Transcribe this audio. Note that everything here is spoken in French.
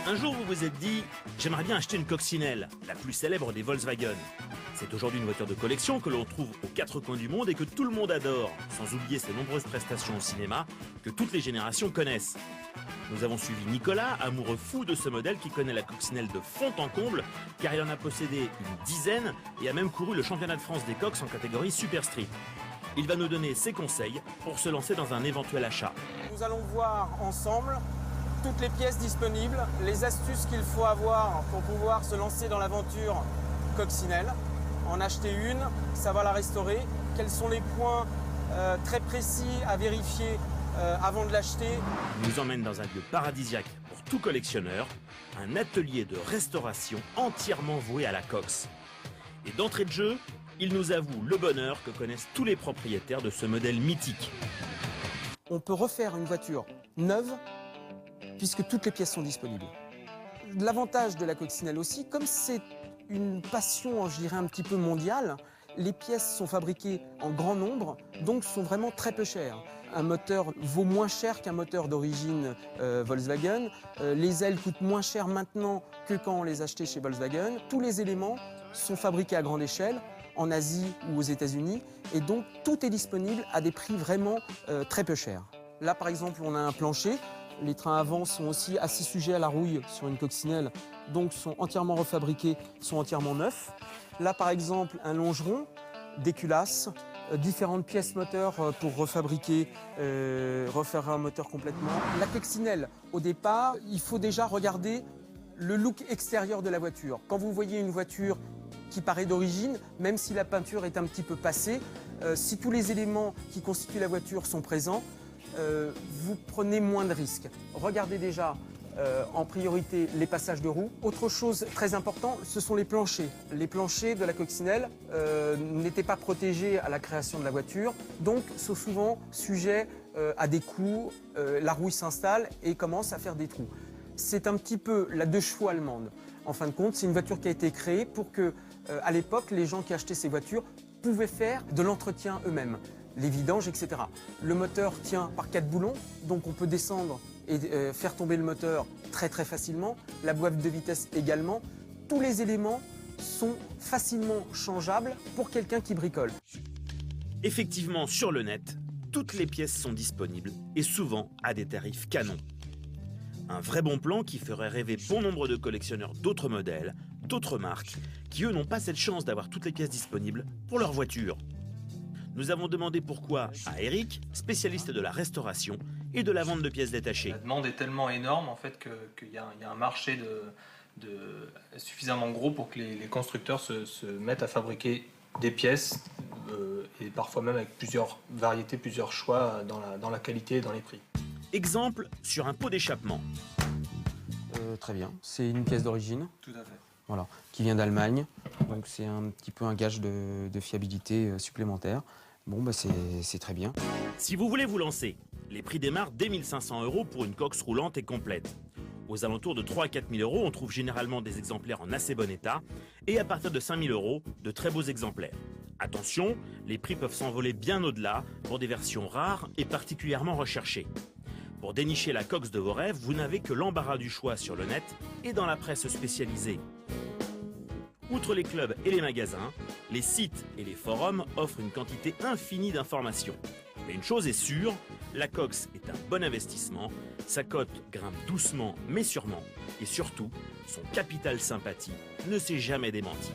Un jour, vous vous êtes dit « J'aimerais bien acheter une coccinelle, la plus célèbre des Volkswagen ». C'est aujourd'hui une voiture de collection que l'on trouve aux quatre coins du monde et que tout le monde adore, sans oublier ses nombreuses prestations au cinéma que toutes les générations connaissent. Nous avons suivi Nicolas, amoureux fou de ce modèle qui connaît la coccinelle de fond en comble, car il en a possédé une dizaine et a même couru le championnat de France des coqs en catégorie Super Street. Il va nous donner ses conseils pour se lancer dans un éventuel achat. Nous allons voir ensemble toutes les pièces disponibles, les astuces qu'il faut avoir pour pouvoir se lancer dans l'aventure coccinelle, en acheter une, savoir la restaurer, quels sont les points très précis à vérifier avant de l'acheter. Il nous emmène dans un lieu paradisiaque pour tout collectionneur, un atelier de restauration entièrement voué à la coxe. Et d'entrée de jeu, il nous avoue le bonheur que connaissent tous les propriétaires de ce modèle mythique. On peut refaire une voiture neuve puisque toutes les pièces sont disponibles. L'avantage de la coccinelle aussi, comme c'est une passion, je dirais, un petit peu mondiale, les pièces sont fabriquées en grand nombre, donc sont vraiment très peu chères. Un moteur vaut moins cher qu'un moteur d'origine Volkswagen. Les ailes coûtent moins cher maintenant que quand on les achetait chez Volkswagen. Tous les éléments sont fabriqués à grande échelle, en Asie ou aux États-Unis, et donc tout est disponible à des prix vraiment très peu chers. Là, par exemple, on a un plancher. Les trains avant sont aussi assez sujets à la rouille sur une coccinelle, donc sont entièrement refabriqués, sont entièrement neufs. Là, par exemple, un longeron, des culasses, différentes pièces moteurs pour refabriquer, refaire un moteur complètement. La coccinelle, au départ, il faut déjà regarder le look extérieur de la voiture. Quand vous voyez une voiture qui paraît d'origine, même si la peinture est un petit peu passée, si tous les éléments qui constituent la voiture sont présents, vous prenez moins de risques. Regardez déjà en priorité les passages de roues. Autre chose très importante, ce sont les planchers. Les planchers de la coccinelle n'étaient pas protégés à la création de la voiture, donc sont souvent sujets à des coups. La rouille s'installe et commence à faire des trous. C'est un petit peu la 2 chevaux allemande. En fin de compte, c'est une voiture qui a été créée pour que, à l'époque, les gens qui achetaient ces voitures pouvaient faire de l'entretien eux-mêmes, les vidanges, etc. Le moteur tient par 4 boulons, donc on peut descendre et faire tomber le moteur très facilement. La boîte de vitesse également. Tous les éléments sont facilement changeables pour quelqu'un qui bricole. Effectivement, sur le net, toutes les pièces sont disponibles et souvent à des tarifs canons. Un vrai bon plan qui ferait rêver bon nombre de collectionneurs d'autres modèles, d'autres marques, qui eux n'ont pas cette chance d'avoir toutes les pièces disponibles pour leur voiture. Nous avons demandé pourquoi à Eric, spécialiste de la restauration et de la vente de pièces détachées. La demande est tellement énorme en fait qu'il y a un marché suffisamment gros pour que les constructeurs se mettent à fabriquer des pièces et parfois même avec plusieurs variétés, plusieurs choix dans la qualité et dans les prix. Exemple sur un pot d'échappement. Très bien, c'est une pièce d'origine. Tout à fait. Voilà, qui vient d'Allemagne, donc c'est un petit peu un gage de fiabilité supplémentaire. Bon, bah c'est très bien. Si vous voulez vous lancer, les prix démarrent dès 1 500 € pour une coque roulante et complète. Aux alentours de 3 à 4 000 €, on trouve généralement des exemplaires en assez bon état, et à partir de 5 000 €, de très beaux exemplaires. Attention, les prix peuvent s'envoler bien au-delà pour des versions rares et particulièrement recherchées. Pour dénicher la coque de vos rêves, vous n'avez que l'embarras du choix sur le net et dans la presse spécialisée. Outre les clubs et les magasins, les sites et les forums offrent une quantité infinie d'informations. Mais une chose est sûre, la cox est un bon investissement, sa cote grimpe doucement mais sûrement, et surtout, son capital sympathie ne s'est jamais démenti.